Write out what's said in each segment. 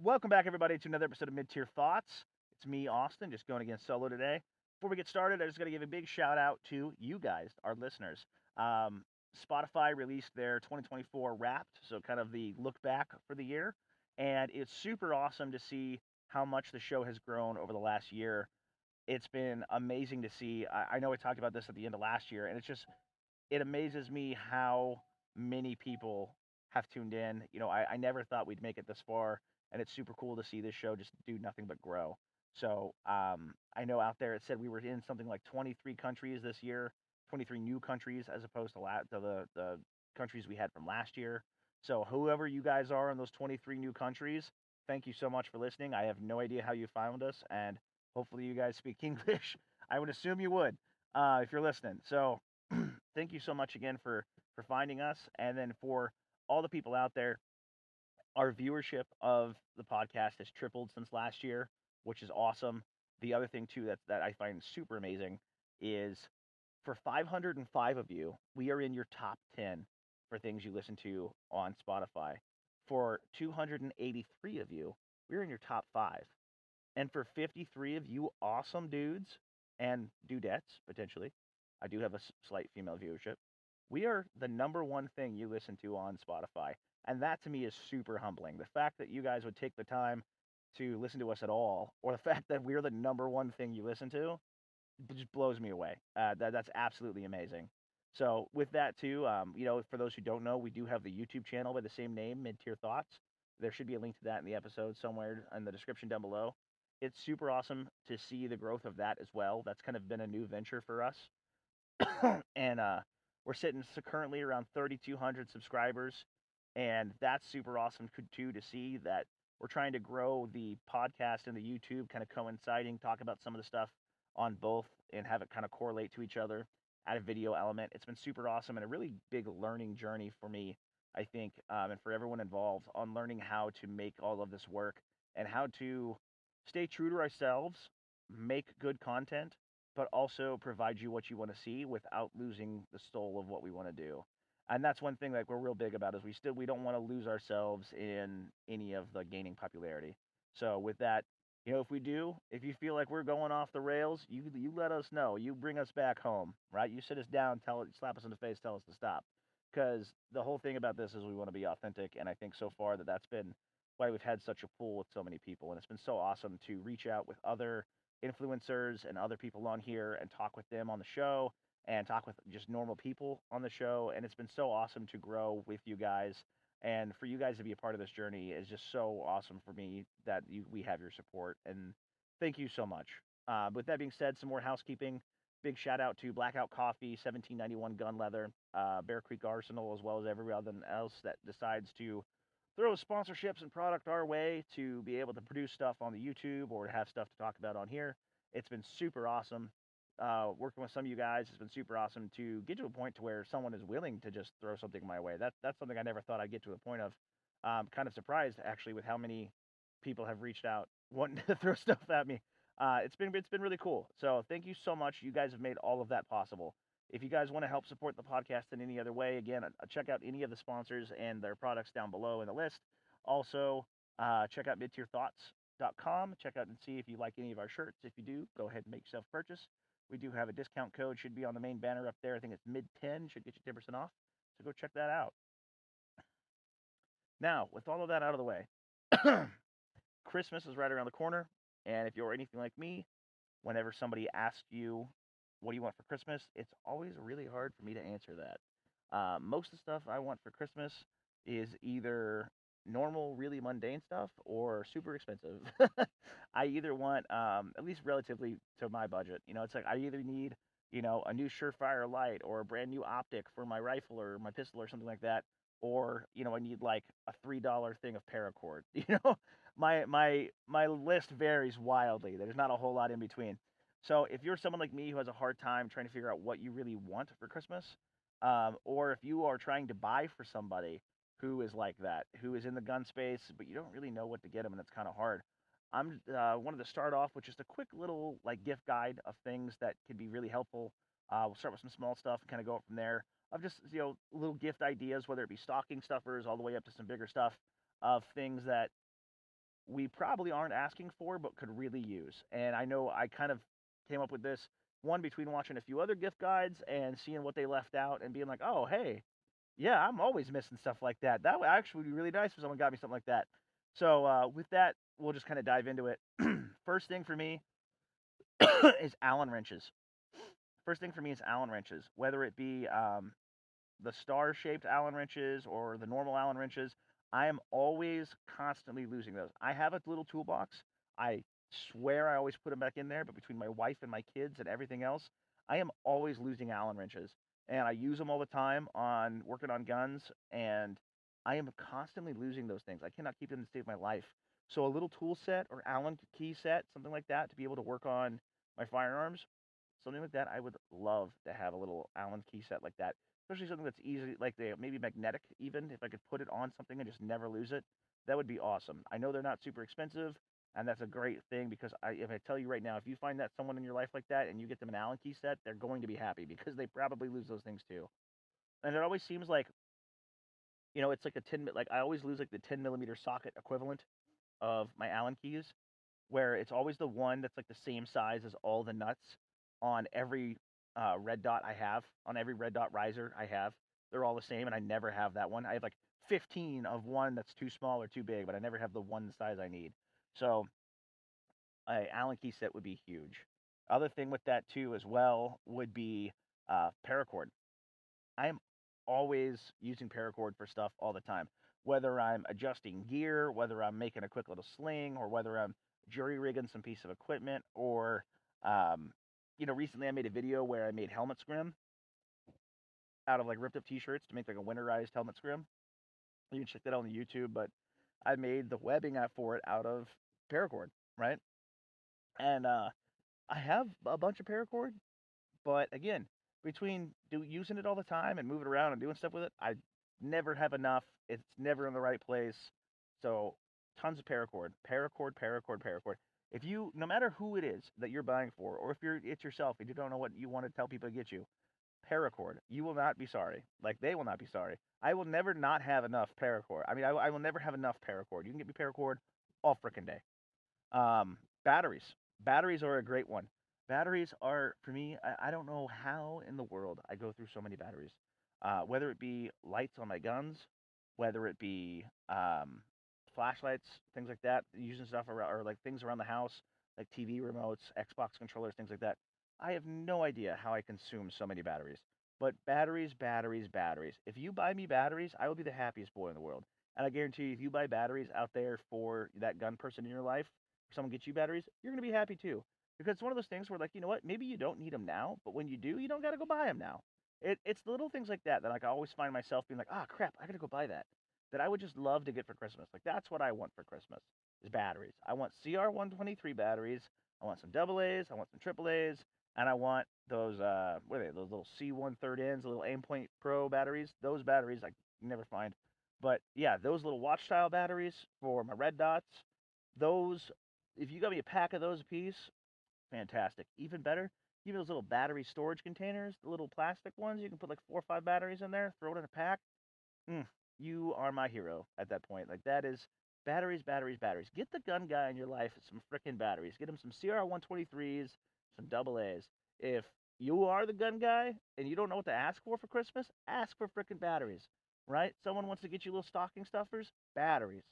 Welcome back, everybody, to another episode of Mid-Tier Thoughts. It's me, Austin, just going again solo today. Before we get started, I just got to give a big shout out to you guys, our listeners. Um, Spotify released their 2024 Wrapped, so kind of the look back for the year, and it's super awesome to see how much the show has grown over the last year. It's been amazing to see. I know I talked about this at the end of last year, and it amazes me how many people have tuned in. I never thought we'd make it this far, and it's super cool to see this show just do nothing but grow. So I know out there it said we were in something like 23 countries this year, 23 new countries as opposed to the countries we had from last year. So whoever you guys are in those 23 new countries, thank you so much for listening. I have no idea how you found us, and hopefully you guys speak English. I would assume you would if you're listening. So thank you so much again for finding us, and then for all the people out there. Our viewership of the podcast has tripled since last year, which is awesome. The other thing too that I find super amazing is for 505 of you, we are in your top 10 for things you listen to on Spotify. For 283 of you, we're in your top 5. And for 53 of you awesome dudes and dudettes, potentially, I do have a slight female viewership. We are the number one thing you listen to on Spotify. And that to me is super humbling. The fact that you guys would take the time to listen to us at all, or the fact that we're the number one thing you listen to, it just blows me away. That's absolutely amazing. So with that too, for those who don't know, we do have the YouTube channel by the same name, Mid Tier Thoughts. There should be a link to that in the episode somewhere in the description down below. It's super awesome to see the growth of that as well. That's kind of been a new venture for us, and we're sitting currently around 3,200 subscribers, and that's super awesome too to see that we're trying to grow the podcast and the YouTube kind of coinciding, talk about some of the stuff on both, and have it kind of correlate to each other, add a video element. It's been super awesome and a really big learning journey for me, I think, and for everyone involved on learning how to make all of this work and how to stay true to ourselves, make good content, but also provide you what you want to see without losing the soul of what we want to do. And that's one thing that we're real big about is we don't want to lose ourselves in any of the gaining popularity. So with that, if you feel like we're going off the rails, you let us know. You bring us back home, right? You sit us down, slap us in the face, tell us to stop. Because the whole thing about this is we want to be authentic, and I think so far that's been why we've had such a pull with so many people, and it's been so awesome to reach out with other influencers and other people on here and talk with them on the show and talk with just normal people on the show. And it's been so awesome to grow with you guys. And for you guys to be a part of this journey is just so awesome for me that we have your support. And thank you so much. With that being said, some more housekeeping. Big shout out to Blackout Coffee, 1791 Gun Leather, Bear Creek Arsenal, as well as everyone else that decides to throw sponsorships and product our way to be able to produce stuff on the YouTube or have stuff to talk about on here. It's been super awesome. Working with some of you guys has been super awesome to get to a point to where someone is willing to just throw something my way. That's something I never thought I'd get to the point of. Kind of surprised actually with how many people have reached out wanting to throw stuff at me. It's been really cool. So thank you so much. You guys have made all of that possible. If you guys want to help support the podcast in any other way, again, check out any of the sponsors and their products down below in the list. Also, check out midtierthoughts.com. Check out and see if you like any of our shirts. If you do, go ahead and make yourself a purchase. We do have a discount code, should be on the main banner up there. I think it's mid-10, should get you 10% off. So go check that out. Now, with all of that out of the way, Christmas is right around the corner. And if you're anything like me, whenever somebody asks you, what do you want for Christmas? It's always really hard for me to answer that. Most of the stuff I want for Christmas is either normal, really mundane stuff or super expensive. I either want, at least relatively to my budget, it's like I either need, a new Surefire light or a brand new optic for my rifle or my pistol or something like that. Or, I need like a $3 thing of paracord. My list varies wildly. There's not a whole lot in between. So if you're someone like me who has a hard time trying to figure out what you really want for Christmas, or if you are trying to buy for somebody who is like that, who is in the gun space, but you don't really know what to get them, and it's kind of hard. I'm wanted to start off with just a quick little like gift guide of things that can be really helpful. We'll start with some small stuff and kind of go up from there. Of just little gift ideas, whether it be stocking stuffers all the way up to some bigger stuff of things that we probably aren't asking for, but could really use. And I know I kind of came up with this one between watching a few other gift guides and seeing what they left out and being like, oh, hey, yeah, I'm always missing stuff like that. That would actually be really nice if someone got me something like that. So with that, we'll just kind of dive into it. First thing for me is Allen wrenches. First thing for me is Allen wrenches, whether it be the star-shaped Allen wrenches or the normal Allen wrenches. I am always constantly losing those. I have a little toolbox. I swear I always put them back in there, but between my wife and my kids and everything else, I am always losing Allen wrenches. And I use them all the time on working on guns, and I am constantly losing those things. I cannot keep them to save my life. So a little tool set or Allen key set, something like that, to be able to work on my firearms, something like that, I would love to have a little Allen key set like that, especially something that's easy, like maybe magnetic even, if I could put it on something and just never lose it, that would be awesome. I know they're not super expensive, and that's a great thing because if I tell you right now, if you find that someone in your life like that and you get them an Allen key set, they're going to be happy because they probably lose those things too. And it always seems like, it's like a 10, like I always lose like the 10 millimeter socket equivalent of my Allen keys, where it's always the one that's like the same size as all the nuts on every red dot I have, on every red dot riser I have. They're all the same, and I never have that one. I have like 15 of one that's too small or too big, but I never have the one size I need. So a Allen key set would be huge. Other thing with that too as well would be paracord. I'm always using paracord for stuff all the time. Whether I'm adjusting gear, whether I'm making a quick little sling, or whether I'm jury rigging some piece of equipment, or recently I made a video where I made helmet scrim out of like ripped up t-shirts to make like a winterized helmet scrim. You can check that out on YouTube, but I made the webbing for it out of paracord, right? And I have a bunch of paracord, but again, between using it all the time and moving around and doing stuff with it, I never have enough. It's never in the right place. So tons of paracord, paracord, paracord, paracord. If you, no matter who it is that you're buying for, or if it's yourself and you don't know what you want to tell people to get you, paracord, you will not be sorry. Like they will not be sorry. I will never not have enough paracord. I mean, I will never have enough paracord. You can get me paracord all freaking day. Batteries. Batteries are a great one. Batteries are, for me, I don't know how in the world I go through so many batteries. Whether it be lights on my guns, whether it be flashlights, things like that, using stuff around, or like things around the house, like TV remotes, Xbox controllers, things like that. I have no idea how I consume so many batteries. But batteries, batteries, batteries. If you buy me batteries, I will be the happiest boy in the world. And I guarantee you, if you buy batteries out there for that gun person in your life, someone gets you batteries, you're going to be happy too. Because it's one of those things where, like, you know what? Maybe you don't need them now, but when you do, you don't got to go buy them now. It's the little things like that that like I always find myself being like, ah, crap, I got to go buy that. That I would just love to get for Christmas. Like that's what I want for Christmas is batteries. I want CR123 batteries. I want some double A's. I want some triple A's, and I want those what are they? Those little C1/3 ends, the little Aimpoint Pro batteries. Those batteries I never find, but yeah, those little watch style batteries for my red dots. Those, if you got me a pack of those a piece, fantastic. Even better, even those little battery storage containers, the little plastic ones, you can put like 4 or 5 batteries in there, throw it in a pack. Mm, you are my hero at that point. Like that is batteries, batteries, batteries. Get the gun guy in your life some freaking batteries. Get him some CR123s, some double A's. If you are the gun guy and you don't know what to ask for Christmas, ask for freaking batteries, right? Someone wants to get you little stocking stuffers, batteries.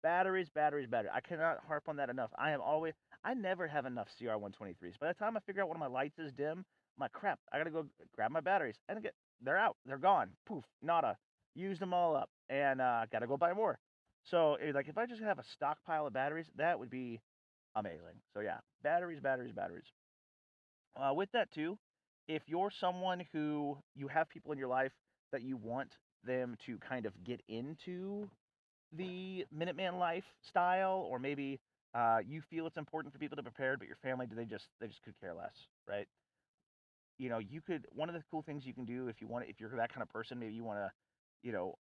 Batteries, batteries, batteries. I cannot harp on that enough. I never have enough CR123s. By the time I figure out one of my lights is dim, I'm like, crap, I gotta go grab my batteries. And they're out. They're gone. Poof, nada. Used them all up, and gotta go buy more. So, like, if I just have a stockpile of batteries, that would be amazing. So yeah, batteries, batteries, batteries. With that too, if you're someone who you have people in your life that you want them to kind of get into the Minuteman lifestyle, or maybe you feel it's important for people to prepare, but your family they just could care less, right? You could, one of the cool things you can do if you want, if you're that kind of person, maybe you want to,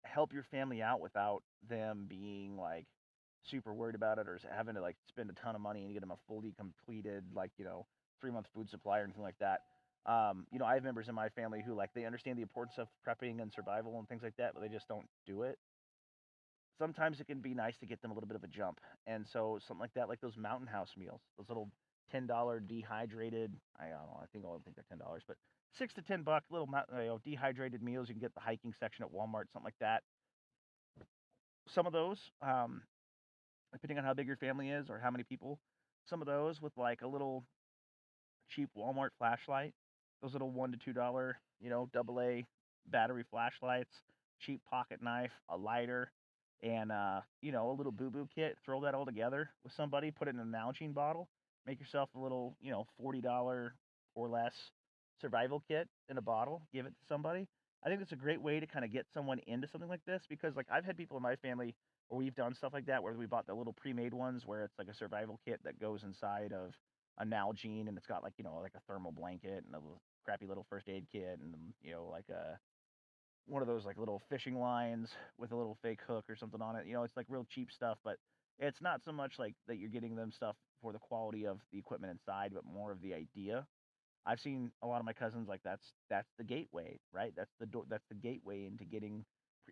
help your family out without them being like super worried about it or having to like spend a ton of money and get them a fully completed, like, 3 month food supply or anything like that. I have members in my family who like they understand the importance of prepping and survival and things like that, but they just don't do it. sometimes it can be nice to get them a little bit of a jump. And so something like that, like those Mountain House meals, those little $10 dehydrated, I don't know, I think they're $10, but $6 to $10 little dehydrated meals. You can get the hiking section at Walmart, something like that. Some of those, depending on how big your family is or how many people, some of those with like a little cheap Walmart flashlight, those little $1 to $2, double A battery flashlights, cheap pocket knife, a lighter, and a little boo boo kit. Throw that all together with somebody, put it in an Nalgene bottle, make yourself a little, $40 or less survival kit in a bottle, give it to somebody. I think it's a great way to kind of get someone into something like this because like I've had people in my family where we've done stuff like that where we bought the little pre-made ones where it's like a survival kit that goes inside of a Nalgene, and it's got like like a thermal blanket and a little crappy little first aid kit, and like a one of those like little fishing lines with a little fake hook or something on it. It's like real cheap stuff, but it's not so much like that you're getting them stuff for the quality of the equipment inside, but more of the idea. I've seen a lot of my cousins like that's the gateway, right? That's the gateway into getting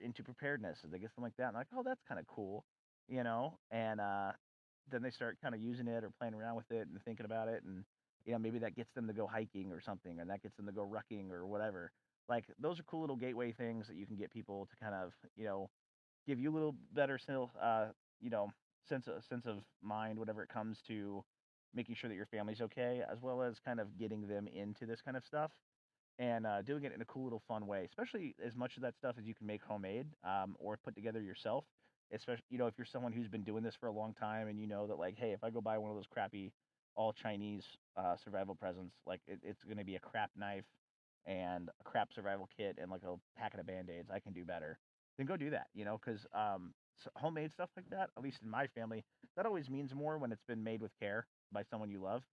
into preparedness. Is they get something like that, and like, oh, that's kind of cool, and then they start kind of using it or playing around with it and thinking about it, and maybe that gets them to go hiking or something, and that gets them to go rucking or whatever. Like those are cool little gateway things that you can get people to kind of give you a little better you know sense of mind whenever it comes to making sure that your family's okay, as well as kind of getting them into this kind of stuff and doing it in a cool little fun way. Especially as much of that stuff as you can make homemade or put together yourself. Especially if you're someone who's been doing this for a long time and you know that like, hey, if I go buy one of those crappy all Chinese survival presents, like it's going to be a crap knife and a crap survival kit and like a packet of band-aids. I can do better. Then go do that, because homemade stuff like that, at least in my family, that always means more when it's been made with care by someone you love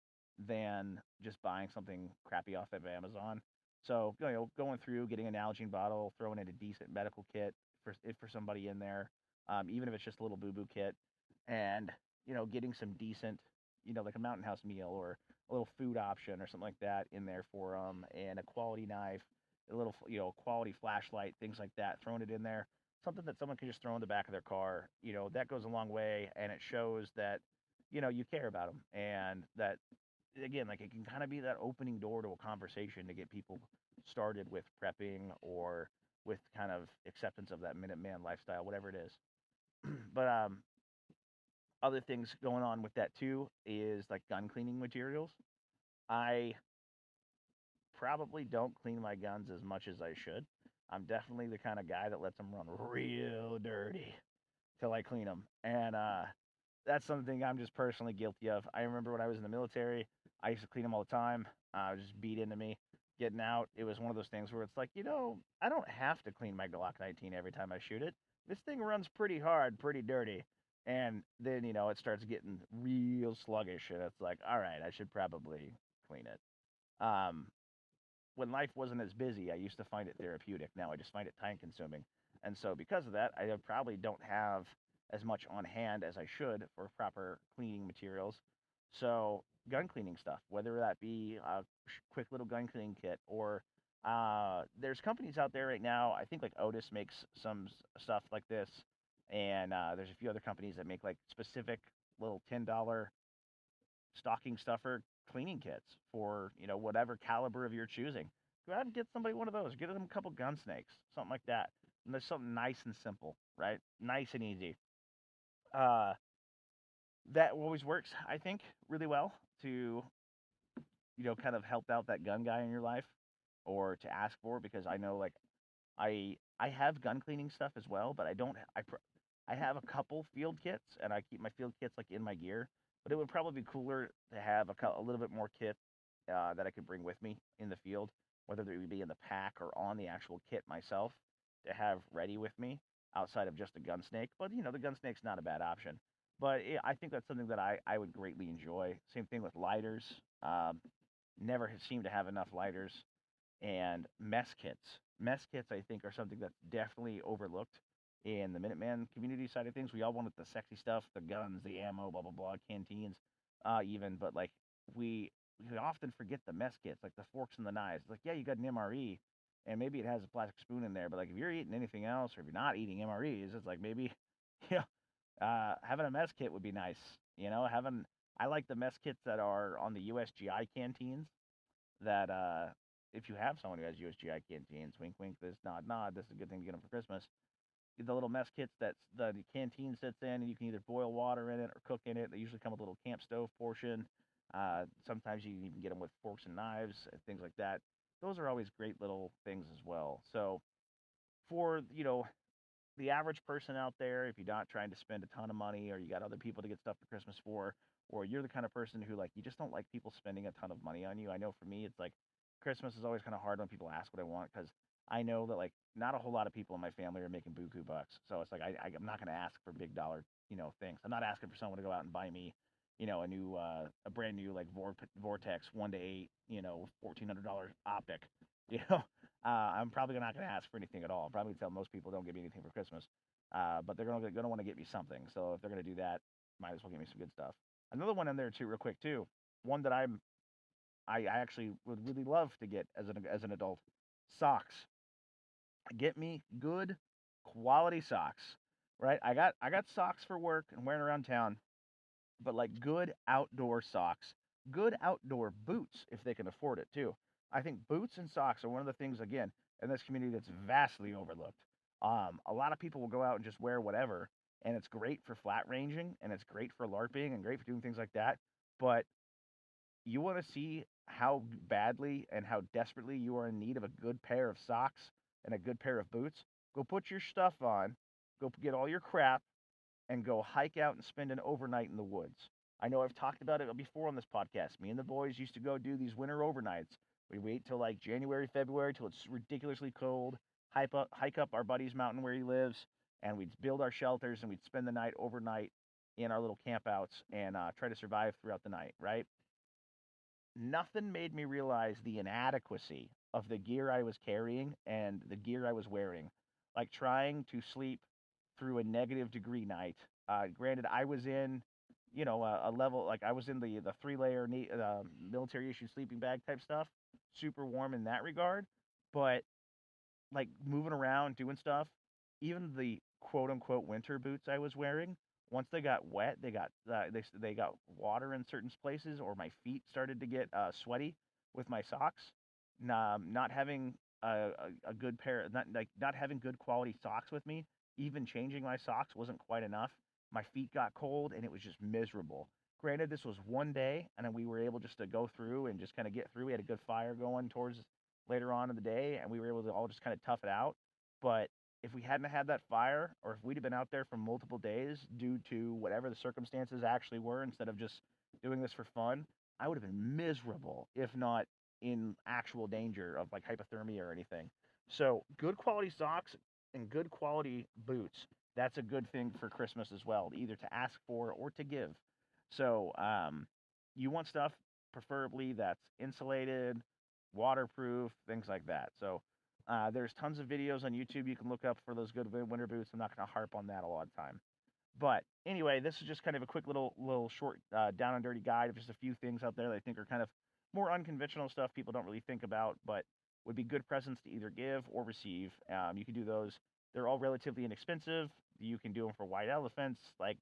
than just buying something crappy off of Amazon. So, going through, getting an Nalgene bottle, throwing in a decent medical kit for somebody in there, even if it's just a little boo boo kit, and getting some decent, like a Mountain House meal or a little food option or something like that in there for them, and a quality knife, a little quality flashlight, things like that, throwing it in there, something that someone can just throw in the back of their car. That goes a long way, and it shows that you care about them, and that again, like it can kind of be that opening door to a conversation to get people started with prepping or with kind of acceptance of that Minuteman lifestyle, whatever it is. But other things going on with that too is like gun cleaning materials. I probably don't clean my guns as much as I should. I'm definitely the kind of guy that lets them run real dirty till I clean them. And that's something I'm just personally guilty of. I remember when I was in the military, I used to clean them all the time. Just beat into me. Getting out, it was one of those things where it's like, I don't have to clean my Glock 19 every time I shoot it. This thing runs pretty hard, pretty dirty. And then, it starts getting real sluggish, and it's like, all right, I should probably clean it. Um, when life wasn't as busy, I used to find it therapeutic. Now I just find it time consuming. And so because of that, I probably don't have as much on hand as I should for proper cleaning materials. So gun cleaning stuff, whether that be a quick little gun cleaning kit or there's companies out there right now. I think like Otis makes some stuff like this, and there's a few other companies that make like specific little $10 stocking stuffer cleaning kits for whatever caliber of your choosing. Go out and get somebody one of those. Get them a couple gun snakes, something like that. And there's something nice and simple, right? Nice and easy. Uh, that always works, I think, really well to kind of help out that gun guy in your life, or to ask for, because I know like I have gun cleaning stuff as well, but I don't. I have a couple field kits, and I keep my field kits like in my gear. But it would probably be cooler to have a little bit more kit that I could bring with me in the field, whether it would be in the pack or on the actual kit myself, to have ready with me outside of just a gun snake. But the gun snake's not a bad option. But I think that's something that I would greatly enjoy. Same thing with lighters. Never seem to have enough lighters, and mess kits. Mess kits, I think, are something that's definitely overlooked in the Minuteman community side of things. We all wanted the sexy stuff, the guns, the ammo, blah blah blah, canteens, even. But like we often forget the mess kits, like the forks and the knives. Like, yeah, you got an MRE, and maybe it has a plastic spoon in there, but like if you're eating anything else, or if you're not eating MREs, it's like maybe You know, having a mess kit would be nice. I like the mess kits that are on the USGI canteens. That if you have someone who has USGI canteens, wink, wink, this nod, nod, this is a good thing to get them for Christmas. The little mess kits that the canteen sits in, and you can either boil water in it or cook in it. They usually come with a little camp stove portion. Sometimes you can even get them with forks and knives and things like that. Those are always great little things as well. So for the average person out there, if you're not trying to spend a ton of money, or you got other people to get stuff for Christmas for, or you're the kind of person who like you just don't like people spending a ton of money on you. I know for me, it's like Christmas is always kind of hard when people ask what I want because I know that like not a whole lot of people in my family are making buku bucks. So it's like I'm not going to ask for big dollar things. I'm not asking for someone to go out and buy me a brand new like Vortex 1:8 $1,400 optic. You know, I'm probably not going to ask for anything at all. I'm probably going to tell most people don't give me anything for Christmas, but they're gonna want to get me something. So if they're gonna do that, might as well give me some good stuff. Another one in there too, real quick too. One that I actually would really love to get as an adult, socks. Get me good quality socks. Right? I got socks for work and wearing around town, but like good outdoor socks, good outdoor boots if they can afford it too. I think boots and socks are one of the things again in this community that's vastly overlooked. A lot of people will go out and just wear whatever, and it's great for flat ranging and it's great for LARPing and great for doing things like that. But you want to see how badly and how desperately you are in need of a good pair of socks and a good pair of boots. Go put your stuff on, go get all your crap, and go hike out and spend an overnight in the woods. I know I've talked about it before on this podcast. Me and the boys used to go do these winter overnights. We wait till like January, February till it's ridiculously cold, hike up our buddy's mountain where he lives, and we'd build our shelters and we'd spend the night overnight in our little campouts and try to survive throughout the night, right? Nothing made me realize the inadequacy of the gear I was carrying and the gear I was wearing. Like trying to sleep through a -degree night. Granted, I was in, a level like I was in the 3 layer military issue sleeping bag type stuff, super warm in that regard. But like moving around, doing stuff, even the quote unquote winter boots I was wearing, once they got wet, they got water in certain places, or my feet started to get sweaty with my socks. Not having a good pair, not having good quality socks with me, even changing my socks wasn't quite enough. My feet got cold, and it was just miserable. Granted, this was one day, and then we were able just to go through and just kind of get through. We had a good fire going towards later on in the day, and we were able to all just kind of tough it out. But if we hadn't had that fire, or if we'd have been out there for multiple days due to whatever the circumstances actually were, instead of just doing this for fun, I would have been miserable, if not in actual danger of like hypothermia or anything. So, good quality socks and good quality boots. That's a good thing for Christmas as well, either to ask for or to give. So, you want stuff preferably that's insulated, waterproof, things like that. So, there's tons of videos on YouTube you can look up for those good winter boots. I'm not going to harp on that a lot of time. But anyway, this is just kind of a quick little short down and dirty guide of just a few things out there that I think are kind of more unconventional stuff people don't really think about, but would be good presents to either give or receive. You can do those. They're all relatively inexpensive. You can do them for white elephants. Like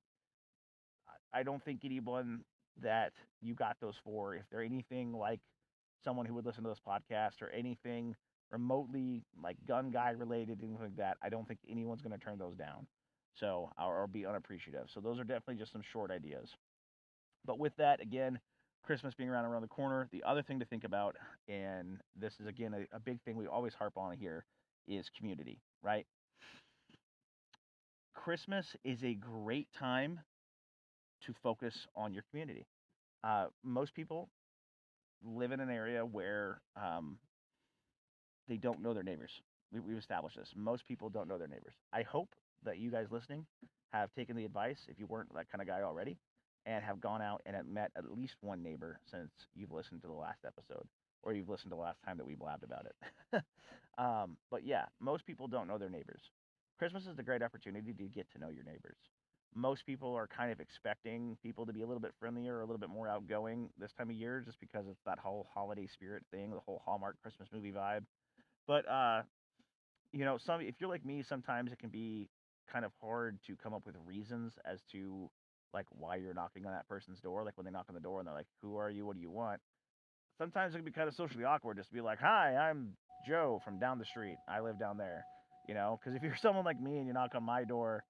I don't think anyone that you got those for, if they're anything like someone who would listen to this podcast or anything remotely like gun guy related, anything like that, I don't think anyone's going to turn those down. So, or be unappreciative. So, those are definitely just some short ideas. But with that, again, Christmas being around the corner, the other thing to think about, and this is again a big thing we always harp on here, is community, right? Christmas is a great time to focus on your community. Most people live in an area where they don't know their neighbors. We've established this. Most people don't know their neighbors. I hope that you guys listening have taken the advice, if you weren't that kind of guy already, and have gone out and have met at least one neighbor since you've listened to the last episode, or you've listened to the last time that we blabbed about it. But yeah, most people don't know their neighbors. Christmas is a great opportunity to get to know your neighbors. Most people are kind of expecting people to be a little bit friendlier or a little bit more outgoing this time of year, just because it's that whole holiday spirit thing, the whole Hallmark Christmas movie vibe. But some if you're like me, sometimes it can be kind of hard to come up with reasons as to like why you're knocking on that person's door. Like when they knock on the door and they're like, "Who are you? What do you want?" Sometimes it can be kind of socially awkward just to be like, "Hi, I'm Joe from down the street. I live down there." Because if you're someone like me and you knock on my door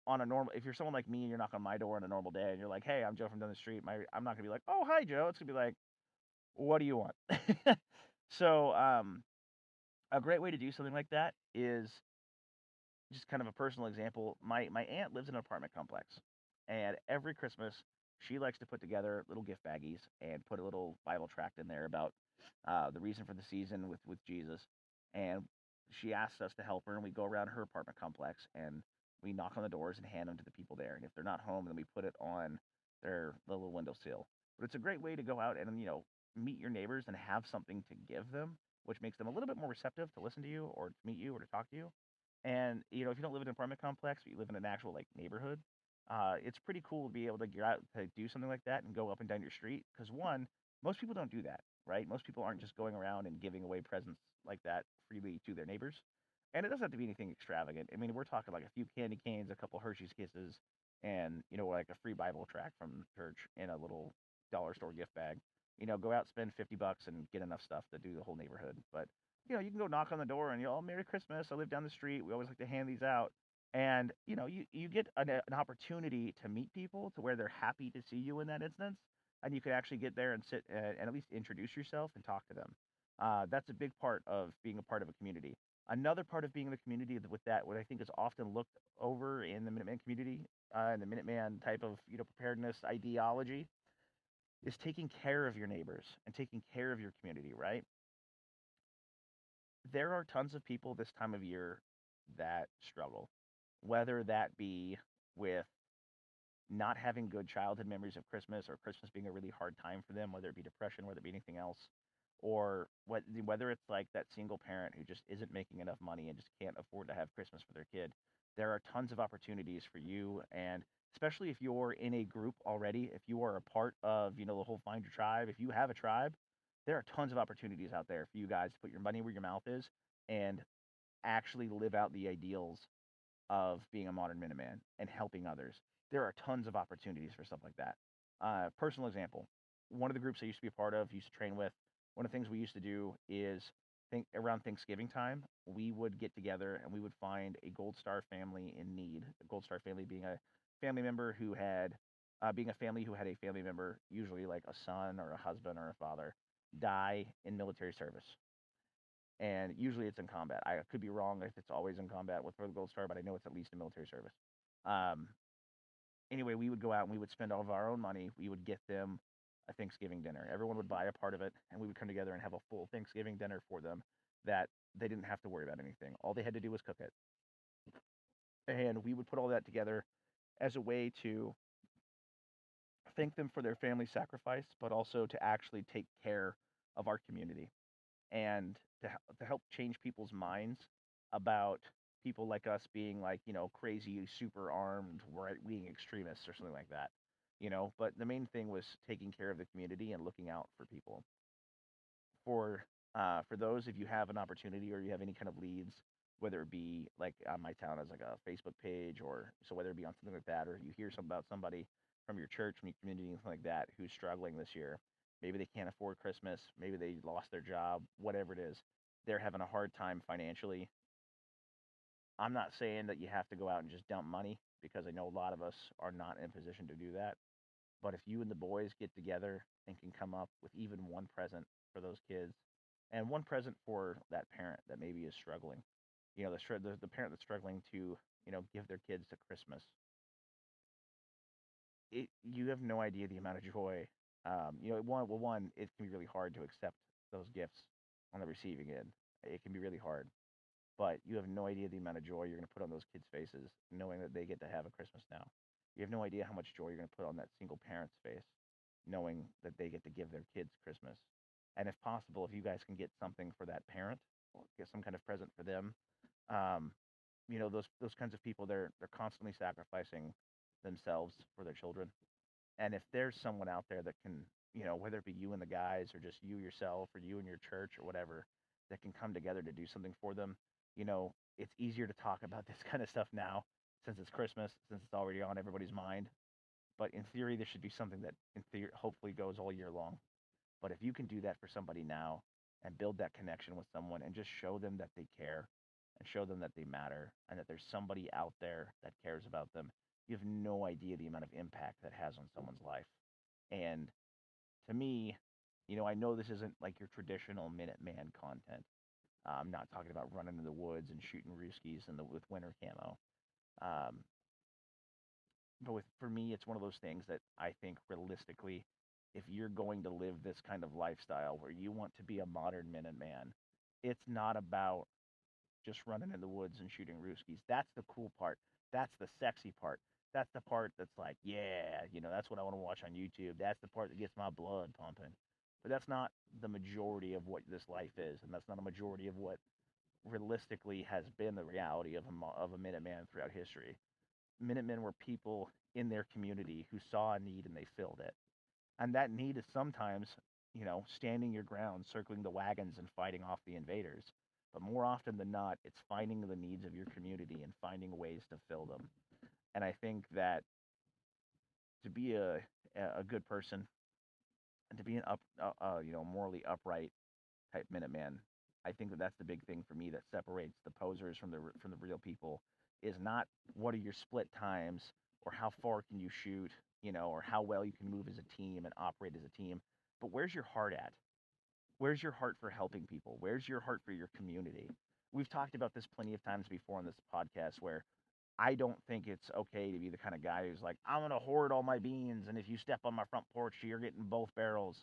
on a normal, if you're someone like me and you're knocking on my door on a normal day and you're like, "Hey, I'm Joe from down the street," I'm not gonna be like, "Oh, hi, Joe." It's gonna be like, "What do you want?" So, a great way to do something like that is just kind of a personal example. My aunt lives in an apartment complex, and every Christmas she likes to put together little gift baggies and put a little Bible tract in there about the reason for the season with Jesus. And she asks us to help her, and we go around her apartment complex and we knock on the doors and hand them to the people there. And if they're not home, then we put it on the little windowsill. But it's a great way to go out and meet your neighbors and have something to give them, which makes them a little bit more receptive to listen to you or to meet you or to talk to you. And if you don't live in an apartment complex, but you live in an actual like neighborhood, it's pretty cool to be able to get out to do something like that and go up and down your street. Because one, most people don't do that, right? Most people aren't just going around and giving away presents like that freely to their neighbors. And it doesn't have to be anything extravagant. I mean, we're talking like a few candy canes, a couple Hershey's Kisses, and like a free Bible tract from church in a little dollar store gift bag. Go out, spend $50 and get enough stuff to do the whole neighborhood. But you can go knock on the door and oh, Merry Christmas. I live down the street. We always like to hand these out. And you get an opportunity to meet people to where they're happy to see you in that instance, and you can actually get there and sit and at least introduce yourself and talk to them. That's a big part of being a part of a community. Another part of being in the community with that, what I think is often looked over in the Minuteman community, and the Minuteman type of preparedness ideology, is taking care of your neighbors and taking care of your community. Right? There are tons of people this time of year that struggle, whether that be with not having good childhood memories of Christmas or Christmas being a really hard time for them, whether it be depression, whether it be anything else, or whether it's like that single parent who just isn't making enough money and just can't afford to have Christmas for their kid. There are tons of opportunities for you, and especially if you're in a group already, if you are a part of, the whole Find Your Tribe, if you have a tribe, there are tons of opportunities out there for you guys to put your money where your mouth is and actually live out the ideals of being a modern Minuteman and helping others. There are tons of opportunities for stuff like that. Personal example, one of the groups I used to be a part of, used to train with, one of the things we used to do is think around Thanksgiving time, we would get together and we would find a Gold Star family in need. A Gold Star family being a family member who had, being a family who had a family member, usually like a son or a husband or a father, die in military service. And usually it's in combat. I could be wrong if it's always in combat with for the Gold Star, but I know it's at least in military service. Um, anyway, we would go out and we would spend all of our own money. We would get them a Thanksgiving dinner. Everyone would buy a part of it, and we would come together and have a full Thanksgiving dinner for them that they didn't have to worry about anything. All they had to do was cook it. And we would put all that together as a way to thank them for their family sacrifice, but also to actually take care of our community and to help change people's minds about people like us being like crazy super armed right wing extremists or something like that. But the main thing was taking care of the community and looking out for people. For those, if you have an opportunity or you have any kind of leads, whether it be like on my town as like a Facebook page, or so whether it be on something like that, or you hear something about somebody from your church, from your community, something like that, who's struggling this year, maybe they can't afford Christmas, maybe they lost their job, whatever it is, they're having a hard time financially. I'm not saying that you have to go out and just dump money, because I know a lot of us are not in a position to do that. But if you and the boys get together and can come up with even one present for those kids, and one present for that parent that maybe is struggling, the parent that's struggling to give their kids to Christmas, you have no idea the amount of joy. One, it can be really hard to accept those gifts on the receiving end. It can be really hard, but you have no idea the amount of joy you're going to put on those kids' faces knowing that they get to have a Christmas now. You have no idea how much joy you're going to put on that single parent's face knowing that they get to give their kids Christmas. And if possible, if you guys can get something for that parent or get some kind of present for them, um, those kinds of people, they're constantly sacrificing themselves for their children. And if there's someone out there that can, whether it be you and the guys or just you yourself or you and your church or whatever, that can come together to do something for them, it's easier to talk about this kind of stuff now since it's Christmas, since it's already on everybody's mind. But in theory, this should be something that, in theory, hopefully goes all year long. But if you can do that for somebody now and build that connection with someone and just show them that they care and show them that they matter and that there's somebody out there that cares about them, you have no idea the amount of impact that has on someone's life. And to me, I know this isn't like your traditional Minuteman content. I'm not talking about running in the woods and shooting rooskies with winter camo. Um, but for me, it's one of those things that I think realistically, if you're going to live this kind of lifestyle where you want to be a modern Minuteman, it's not about just running in the woods and shooting rooskies. That's the cool part. That's the sexy part. That's the part that's like, yeah, that's what I want to watch on YouTube. That's the part that gets my blood pumping. But that's not the majority of what this life is, and that's not a majority of what realistically has been the reality of a Minuteman throughout history. Minutemen were people in their community who saw a need and they filled it. And that need is sometimes, standing your ground, circling the wagons and fighting off the invaders. But more often than not, it's finding the needs of your community and finding ways to fill them. And I think that to be a good person and to be an morally upright type Minuteman, I think that that's the big thing for me that separates the posers from the real people is not what are your split times or how far can you shoot, or how well you can move as a team and operate as a team, but where's your heart at? Where's your heart for helping people? Where's your heart for your community? We've talked about this plenty of times before on this podcast where I don't think it's okay to be the kind of guy who's like, I'm going to hoard all my beans, and if you step on my front porch, you're getting both barrels.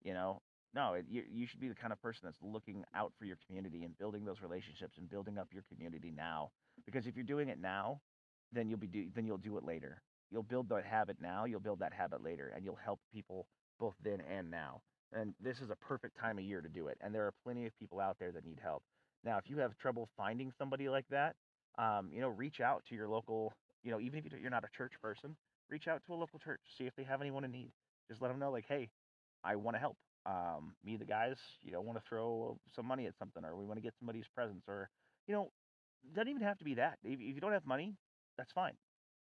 You know, no, you should be the kind of person that's looking out for your community and building those relationships and building up your community now. Because if you're doing it now, then you'll do it later. You'll build that habit now. You'll build that habit later, and you'll help people both then and now. And this is a perfect time of year to do it. And there are plenty of people out there that need help. Now, if you have trouble finding somebody like that, reach out to your local, even if you're not a church person, reach out to a local church, see if they have anyone in need. Just let them know, like, hey, I want to help. Me, the guys, want to throw some money at something, or we want to get somebody's presents, or, doesn't even have to be that. If you don't have money, that's fine.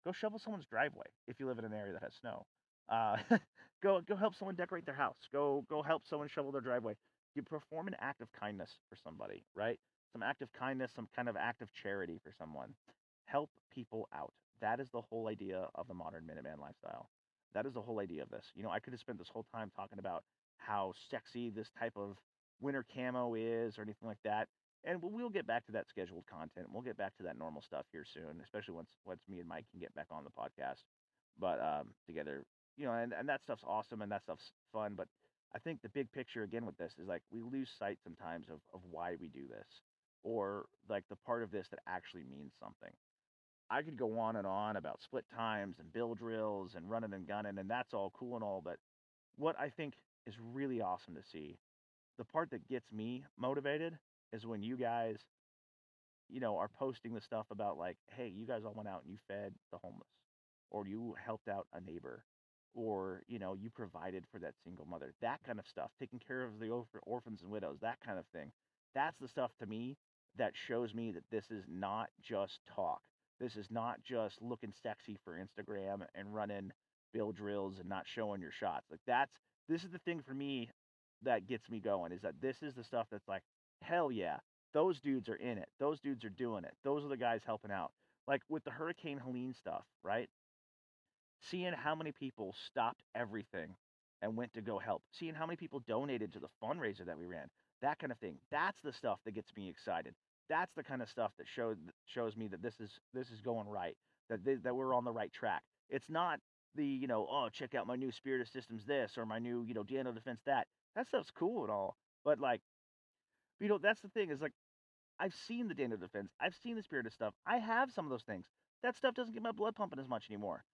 Go shovel someone's driveway if you live in an area that has snow. Uh, go help someone decorate their house. Go help someone shovel their driveway. You perform an act of kindness for somebody, right? Some act of kindness, some kind of act of charity for someone. Help people out. That is the whole idea of the modern Minuteman lifestyle. That is the whole idea of this. I could have spent this whole time talking about how sexy this type of winter camo is or anything like that. And we'll get back to that scheduled content. We'll get back to that normal stuff here soon, especially once me and Mike can get back on the podcast. But together, and that stuff's awesome and that stuff's fun. But I think the big picture again with this is like we lose sight sometimes of why we do this, or like the part of this that actually means something. I could go on and on about split times and bill drills and running and gunning, and that's all cool and all. But what I think is really awesome to see, the part that gets me motivated is when you guys, are posting the stuff about like, hey, you guys all went out and you fed the homeless, or you helped out a neighbor, or, you provided for that single mother, that kind of stuff, taking care of the orphans and widows, that kind of thing. That's the stuff to me that shows me that this is not just talk. This is not just looking sexy for Instagram and running bill drills and not showing your shots. Like this is the thing for me that gets me going is that this is the stuff that's like, hell yeah, those dudes are in it. Those dudes are doing it. Those are the guys helping out. Like with the Hurricane Helene stuff, right? Seeing how many people stopped everything and went to go help. Seeing how many people donated to the fundraiser that we ran. That kind of thing. That's the stuff that gets me excited. That's the kind of stuff that shows me that this is going right. That we're on the right track. It's not the, oh, check out my new Spirit of Systems this or my new, Dano Defense that. That stuff's cool and all. But like, that's the thing is like I've seen the Dano Defense. I've seen the Spirit of stuff. I have some of those things. That stuff doesn't get my blood pumping as much anymore.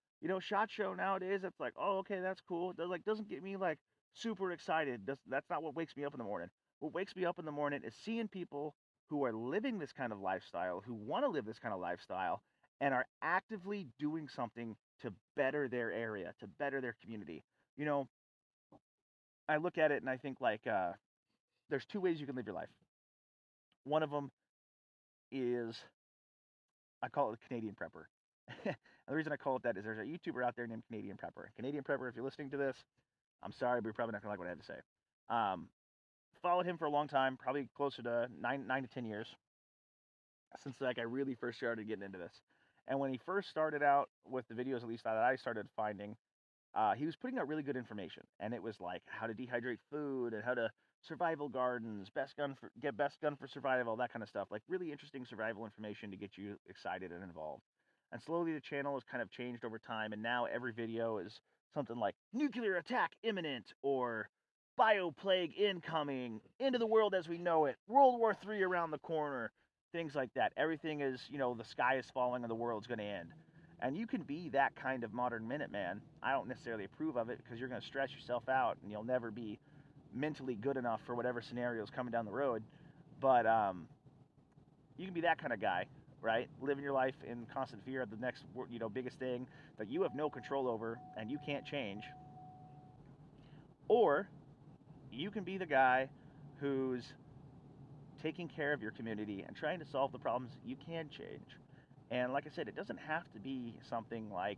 SHOT Show nowadays, it's like, oh, okay, that's cool. It doesn't get me like super excited. That's not what wakes me up in the morning. What wakes me up in the morning is seeing people who are living this kind of lifestyle, who want to live this kind of lifestyle, and are actively doing something to better their area, to better their community. You know, I look at it and I think like there's two ways you can live your life. One of them is, I call it the Canadian Prepper. And the reason I call it that is there's a YouTuber out there named Canadian Prepper. Canadian Prepper, if you're listening to this, I'm sorry, but you're probably not going to like what I have to say. Um, Followed him for a long time, probably closer to 9 to 10 years, since like I really first started getting into this. And when he first started out with the videos, at least that I started finding, he was putting out really good information, and it was like how to dehydrate food and how to survival gardens, best gun for survival, that kind of stuff. Like really interesting survival information to get you excited and involved. And slowly the channel has kind of changed over time, and now every video is something like nuclear attack imminent or bioplague incoming, into the world as we know it, World War III around the corner, things like that. Everything is, the sky is falling and the world's going to end. And you can be that kind of modern Minuteman. I don't necessarily approve of it because you're going to stress yourself out and you'll never be mentally good enough for whatever scenario is coming down the road. But you can be that kind of guy, right? Living your life in constant fear of the next, biggest thing that you have no control over and you can't change. Or you can be the guy who's taking care of your community and trying to solve the problems you can change. And like I said, it doesn't have to be something like,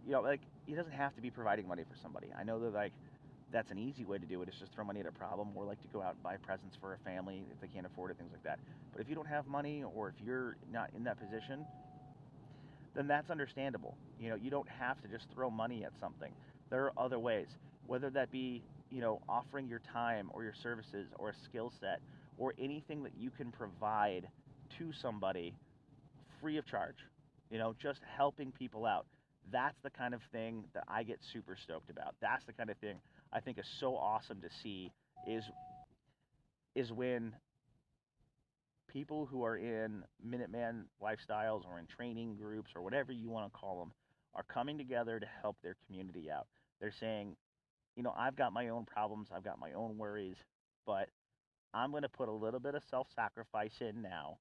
it doesn't have to be providing money for somebody. I know that that's an easy way to do it. It's just throw money at a problem, or like to go out and buy presents for a family if they can't afford it, things like that. But if you don't have money, or if you're not in that position, then that's understandable. You don't have to just throw money at something. There are other ways, whether that be, offering your time or your services or a skill set or anything that you can provide to somebody free of charge, just helping people out. That's the kind of thing that I get super stoked about. That's the kind of thing I think is so awesome to see is when people who are in Minuteman lifestyles or in training groups or whatever you want to call them are coming together to help their community out. They're saying, I've got my own problems, I've got my own worries, but I'm going to put a little bit of self-sacrifice in now,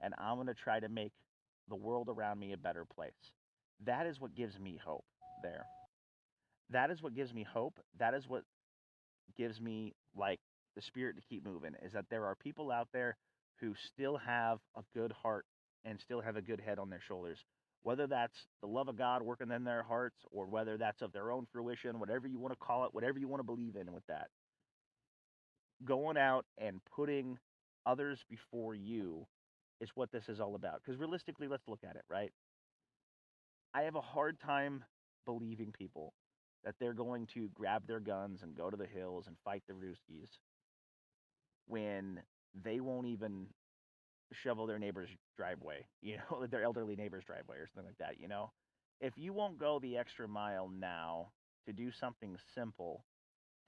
and I'm going to try to make the world around me a better place. That is what gives me hope there. That is what gives me hope. That is what gives me like the spirit to keep moving, is that there are people out there who still have a good heart and still have a good head on their shoulders. Whether that's the love of God working in their hearts or whether that's of their own fruition, whatever you want to call it, whatever you want to believe in with that. Going out and putting others before you is what this is all about. Because realistically, let's look at it, right? I have a hard time believing people that they're going to grab their guns and go to the hills and fight the Ruskies when they won't even shovel their neighbor's driveway, their elderly neighbor's driveway or something like that, If you won't go the extra mile now to do something simple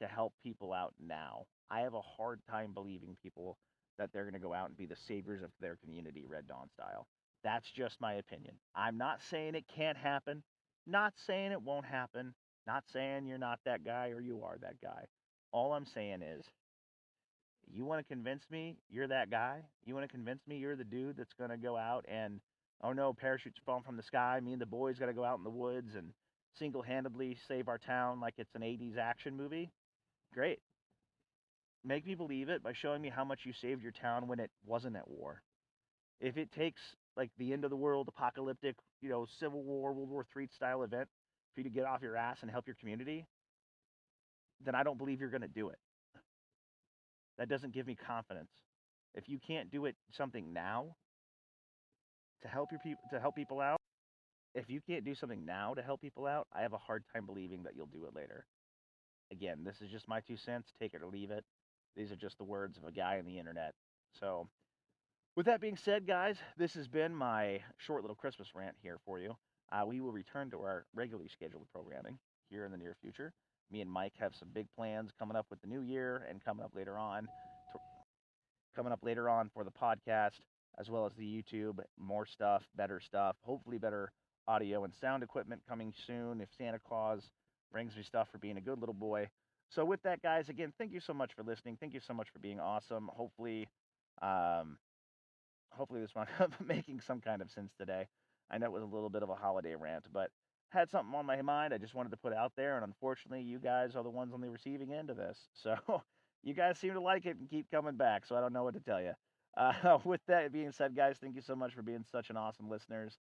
to help people out now, I have a hard time believing people that they're going to go out and be the saviors of their community, Red Dawn style. That's just my opinion. I'm not saying it can't happen, not saying it won't happen, not saying you're not that guy or you are that guy. All I'm saying is, you want to convince me you're that guy? You want to convince me you're the dude that's going to go out and, oh no, parachutes falling from the sky, me and the boys got to go out in the woods and single-handedly save our town like it's an 80s action movie? Great. Make me believe it by showing me how much you saved your town when it wasn't at war. If it takes like the end of the world, apocalyptic, Civil War, World War III style event for you to get off your ass and help your community, then I don't believe you're going to do it. That doesn't give me confidence. If you can't do something now to help people out, if you can't do something now to help people out, I have a hard time believing that you'll do it later. Again, this is just my 2 cents. Take it or leave it. These are just the words of a guy on the internet. So, with that being said, guys, this has been my short little Christmas rant here for you. We will return to our regularly scheduled programming here in the near future. Me and Mike have some big plans coming up with the new year and coming up later on for the podcast, as well as the YouTube. More stuff, better stuff, hopefully better audio and sound equipment coming soon if Santa Claus brings me stuff for being a good little boy. So with that, guys, again, thank you so much for listening. Thank you so much for being awesome. Hopefully this might be making some kind of sense today. I know it was a little bit of a holiday rant, but had something on my mind I just wanted to put out there, and unfortunately, you guys are the ones on the receiving end of this. So you guys seem to like it and keep coming back, so I don't know what to tell you. With that being said, guys, thank you so much for being such an awesome listeners,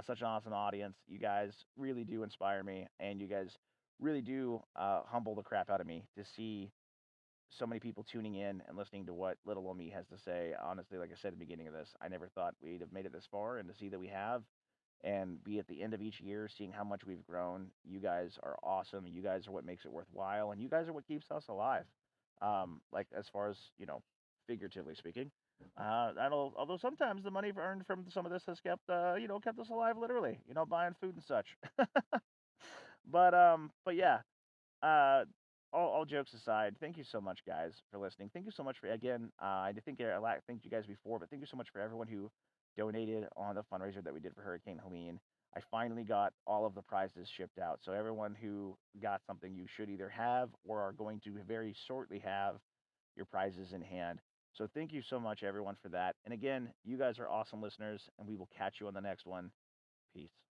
such an awesome audience. You guys really do inspire me, and you guys really do humble the crap out of me to see so many people tuning in and listening to what little old me has to say. Honestly, like I said at the beginning of this, I never thought we'd have made it this far, and to see that we have, and be at the end of each year seeing how much we've grown. You guys are awesome. You guys are what makes it worthwhile, and you guys are what keeps us alive. Like as far as figuratively speaking. Although sometimes the money earned from some of this has kept kept us alive literally. Buying food and such. But yeah, uh, all jokes aside, thank you so much, guys, for listening. Thank you so much for again. I did think I thanked you guys before, but thank you so much for everyone who donated on the fundraiser that we did for Hurricane Helene. I finally got all of the prizes shipped out, so everyone who got something, you should either have or are going to very shortly have your prizes in hand. So thank you so much, everyone, for that. And again, you guys are awesome listeners, and we will catch you on the next one. Peace.